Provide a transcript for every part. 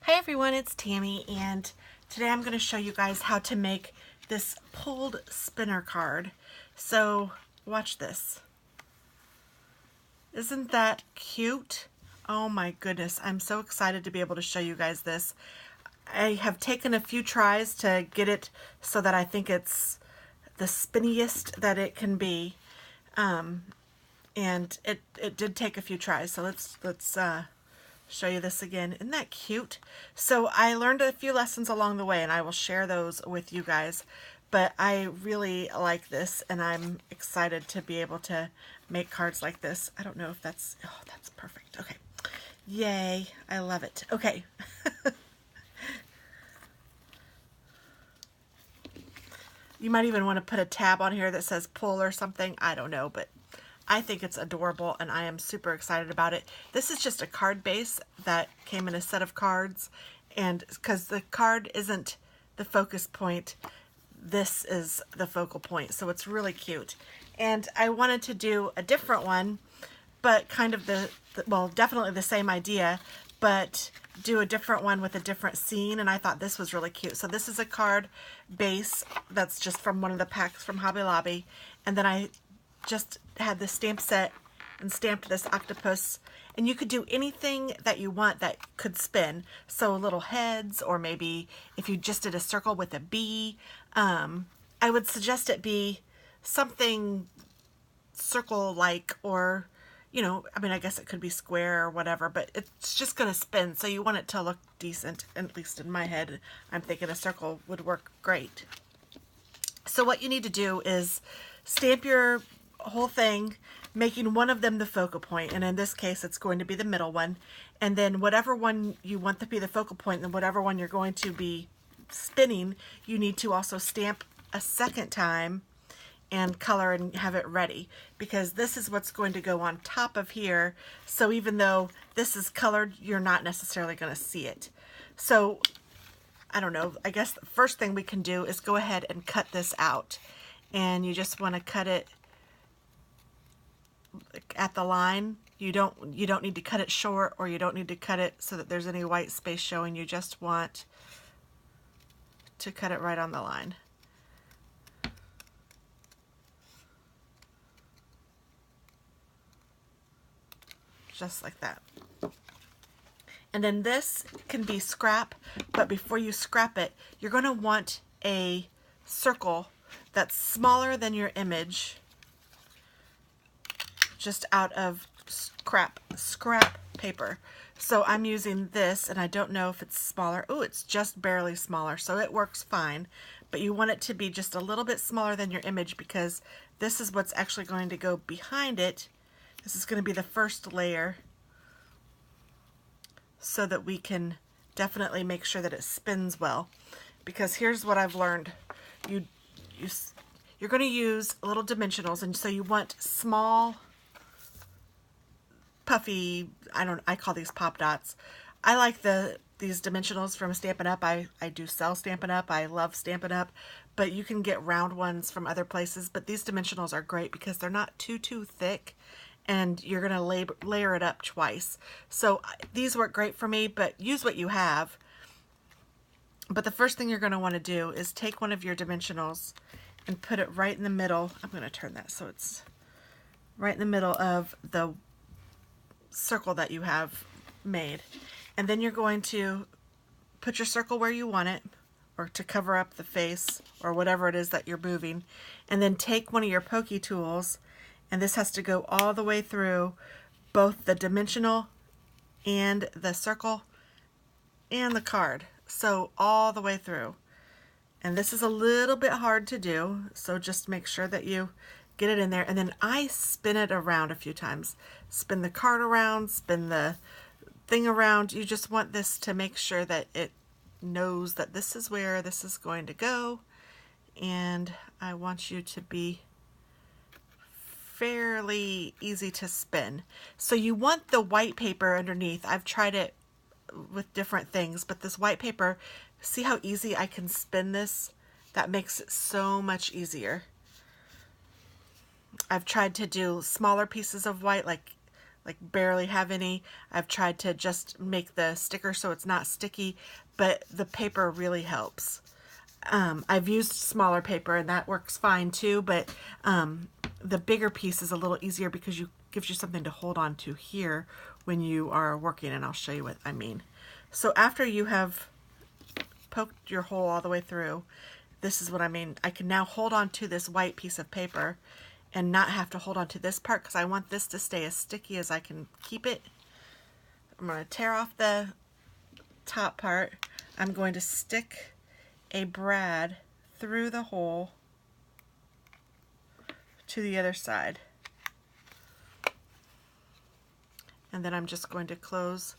Hi everyone, it's Tammy, and today I'm going to show you guys how to make this pulled spinner card. So watch this. Isn't that cute? Oh my goodness, I'm so excited to be able to show you guys this. I have taken a few tries to get it so that I think it's the spinniest that it can be, and it did take a few tries. So let's show you this again. Isn't that cute? So I learned a few lessons along the way and I will share those with you guys, but I really like this and I'm excited to be able to make cards like this. I don't know if that's, oh, that's perfect. Okay. Yay. I love it. Okay. You might even want to put a tab on here that says pull or something. I don't know, but I think it's adorable and I am super excited about it. This is just a card base that came in a set of cards, and because the card isn't the focus point, this is the focal point, so it's really cute. And I wanted to do a different one, but kind of well, definitely the same idea, but do a different one with a different scene, and I thought this was really cute. So this is a card base that's just from one of the packs from Hobby Lobby, and then I just had the stamp set and stamped this octopus, and you could do anything that you want that could spin. So little heads, or maybe if you just did a circle with a bee, I would suggest it be something circle-like, or you know, I mean, I guess it could be square or whatever, but it's just going to spin, so you want it to look decent. At least in my head, I'm thinking a circle would work great. So what you need to do is stamp your whole thing, making one of them the focal point, and in this case it's going to be the middle one, and then whatever one you want to be the focal point and whatever one you're going to be spinning, you need to also stamp a second time and color and have it ready, because this is what's going to go on top of here. So even though this is colored, you're not necessarily going to see it. So I don't know, I guess the first thing we can do is go ahead and cut this out, and you just want to cut it at the line. You don't need to cut it short, or you don't need to cut it so that there's any white space showing. You just want to cut it right on the line. Just like that. And then this can be scrap, but before you scrap it, you're going to want a circle that's smaller than your image, just out of scrap paper. So I'm using this, and I don't know if it's smaller. Oh, it's just barely smaller, so it works fine. But you want it to be just a little bit smaller than your image, because this is what's actually going to go behind it. This is going to be the first layer, so that we can definitely make sure that it spins well. Because here's what I've learned. You're going to use little dimensionals, and so you want small, puffy, I call these pop dots. I like these dimensionals from Stampin' Up. I do sell Stampin' Up. I love Stampin' Up, but you can get round ones from other places. But these dimensionals are great because they're not too thick, and you're going to layer it up twice. So these work great for me, but use what you have. But the first thing you're going to want to do is take one of your dimensionals and put it right in the middle. I'm going to turn that so it's right in the middle of the circle that you have made. And then you're going to put your circle where you want it, or to cover up the face or whatever it is that you're moving. And then take one of your pokey tools, and this has to go all the way through both the dimensional and the circle and the card. So all the way through. And this is a little bit hard to do, so just make sure that you get it in there. And then I spin it around a few times. Spin the card around, spin the thing around. You just want this to make sure that it knows that this is where this is going to go. And I want you to be fairly easy to spin. So you want the white paper underneath. I've tried it with different things, but this white paper, see how easy I can spin this? That makes it so much easier. I've tried to do smaller pieces of white, like like barely have any. I've tried to just make the sticker so it's not sticky, but the paper really helps. I've used smaller paper and that works fine too, but the bigger piece is a little easier because you gives you something to hold on to here when you are working, and I'll show you what I mean. So after you have poked your hole all the way through, this is what I mean. I can now hold on to this white piece of paper and not have to hold on to this part because I want this to stay as sticky as I can keep it. I'm going to tear off the top part. I'm going to stick a brad through the hole to the other side. And then I'm just going to close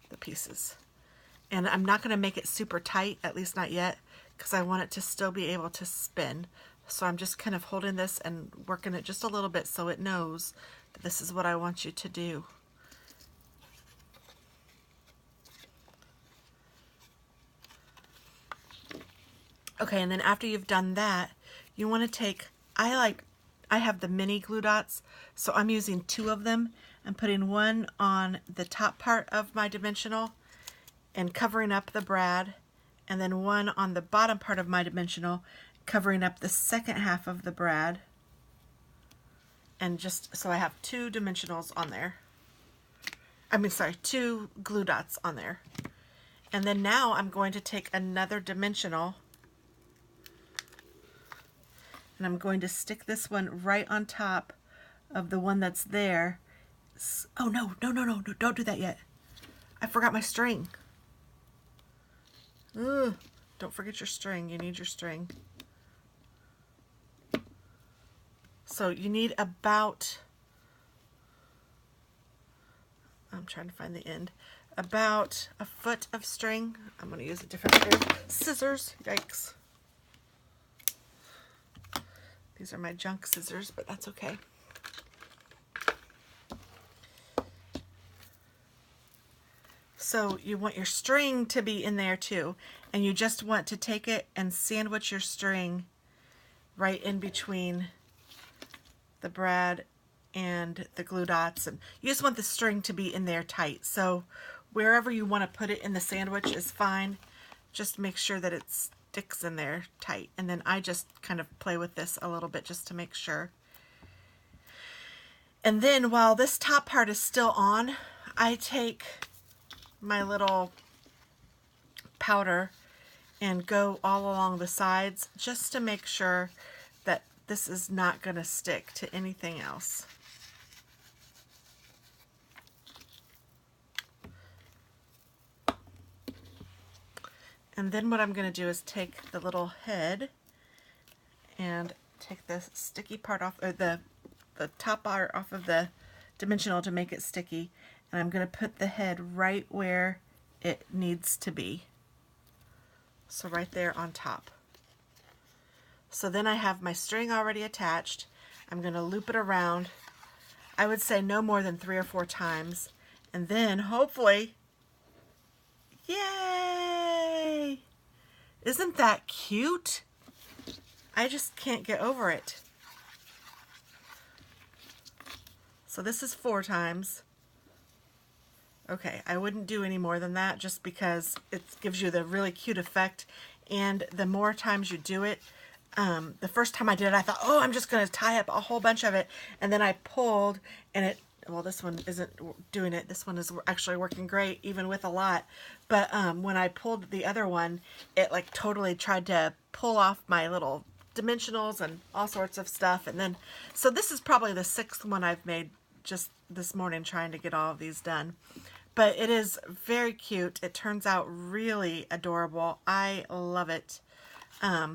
the pieces. And I'm not going to make it super tight, at least not yet, because I want it to still be able to spin. So I'm just kind of holding this and working it just a little bit so it knows that this is what I want you to do. Okay, and then after you've done that, you want to take, I have the mini glue dots, so I'm using 2 of them. I'm putting one on the top part of my dimensional and covering up the brad, and then one on the bottom part of my dimensional covering up the second half of the brad. And just so I have 2 dimensionals on there. I mean, sorry, 2 glue dots on there. And then now I'm going to take another dimensional and I'm going to stick this one right on top of the one that's there. Oh no, don't do that yet. I forgot my string. Ugh, don't forget your string. You need your string. So you need about, I'm trying to find the end, about a foot of string. I'm going to use a different pair of scissors. Yikes. These are my junk scissors, but that's okay. So you want your string to be in there too, and you just want to take it and sandwich your string right in between the brad and the glue dots, and you just want the string to be in there tight. So wherever you want to put it in the sandwich is fine. Just make sure that it sticks in there tight. And then I just kind of play with this a little bit just to make sure. And then while this top part is still on, I take my little powder and go all along the sides just to make sure that this is not going to stick to anything else. And then what I'm going to do is take the little head and take the sticky part off, or the top part off of the dimensional to make it sticky, and I'm going to put the head right where it needs to be. So right there on top. So then I have my string already attached. I'm going to loop it around. I would say no more than 3 or 4 times. And then hopefully, yay! Isn't that cute? I just can't get over it. So this is 4 times. Okay, I wouldn't do any more than that just because it gives you the really cute effect, and the more times you do it, the first time I did it I thought, oh, I'm just going to tie up a whole bunch of it, and then I pulled and it, well, this one isn't doing it. This one is actually working great even with a lot, but when I pulled the other one, it like totally tried to pull off my little dimensionals and all sorts of stuff. And then, so this is probably the 6th one I've made just this morning trying to get all of these done. But it is very cute. It turns out really adorable. I love it. I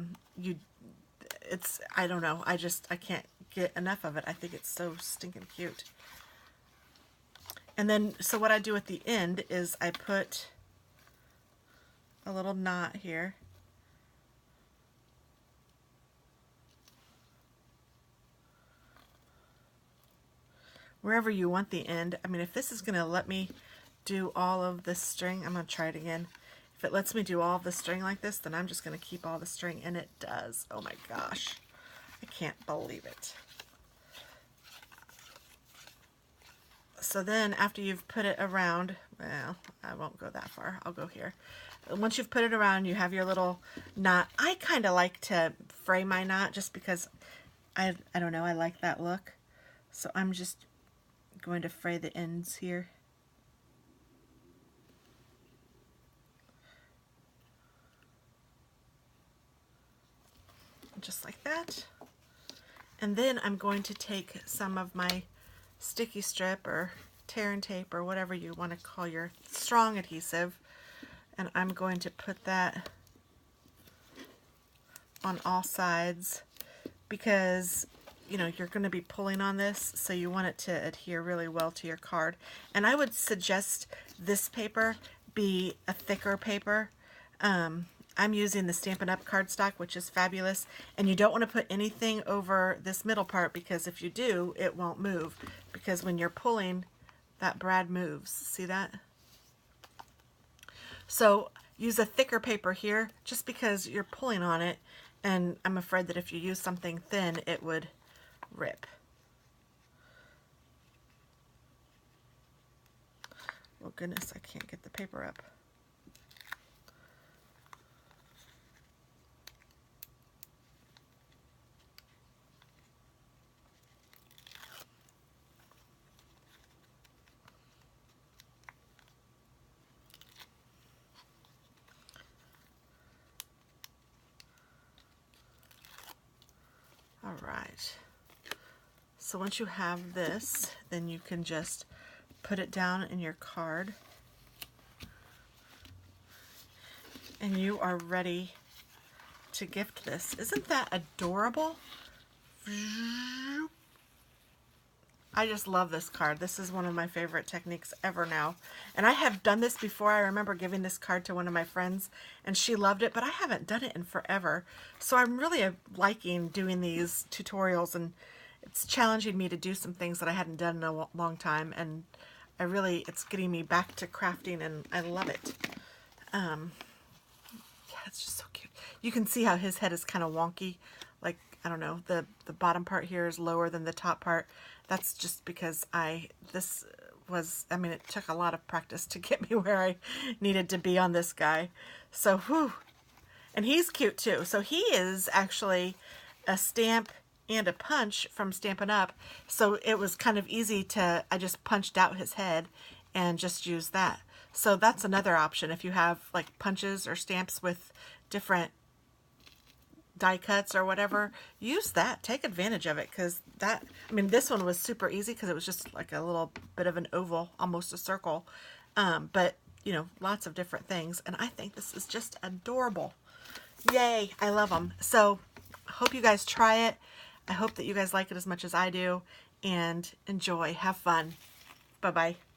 don't know. I can't get enough of it. I think it's so stinking cute. And then, so what I do at the end is I put a little knot here. Wherever you want the end. I mean, if this is going to let me do all of this string, I'm going to try it again. If it lets me do all of the string like this, then I'm just going to keep all the string, and it does. Oh my gosh. I can't believe it. So then after you've put it around, well, I won't go that far. I'll go here. Once you've put it around, you have your little knot. I kind of like to fray my knot just because I don't know, I like that look. So I'm just going to fray the ends here. Just like that. And then I'm going to take some of my sticky strip or tear and tape or whatever you want to call your strong adhesive, and I'm going to put that on all sides because you're going to be pulling on this, so you want it to adhere really well to your card. And I would suggest this paper be a thicker paper. I'm using the Stampin' Up! Cardstock, which is fabulous, and you don't want to put anything over this middle part because if you do, it won't move, because when you're pulling, that brad moves. See that? So use a thicker paper here just because you're pulling on it, and I'm afraid that if you use something thin, it would rip. Oh goodness, I can't get the paper up. All right, so once you have this, then you can just put it down in your card and you are ready to gift this. Isn't that adorable? I just love this card. This is one of my favorite techniques ever now. And I have done this before. I remember giving this card to one of my friends and she loved it, but I haven't done it in forever. So I'm really liking doing these tutorials, and it's challenging me to do some things that I hadn't done in a long time. And it's getting me back to crafting, and I love it. Yeah, it's just so cute. You can see how his head is kind of wonky. Like, I don't know, the bottom part here is lower than the top part. That's just because it took a lot of practice to get me where I needed to be on this guy. So, whew. And he's cute too. So he is actually a stamp and a punch from Stampin' Up. So it was kind of easy I just punched out his head and just used that. So that's another option. If you have like punches or stamps with different die cuts or whatever, use that. Take advantage of it, because this one was super easy because it was just like a little bit of an oval, almost a circle, but lots of different things, and I think this is just adorable. Yay, I love them. So I hope you guys try it. I hope that you guys like it as much as I do, and enjoy. Have fun. Bye-bye.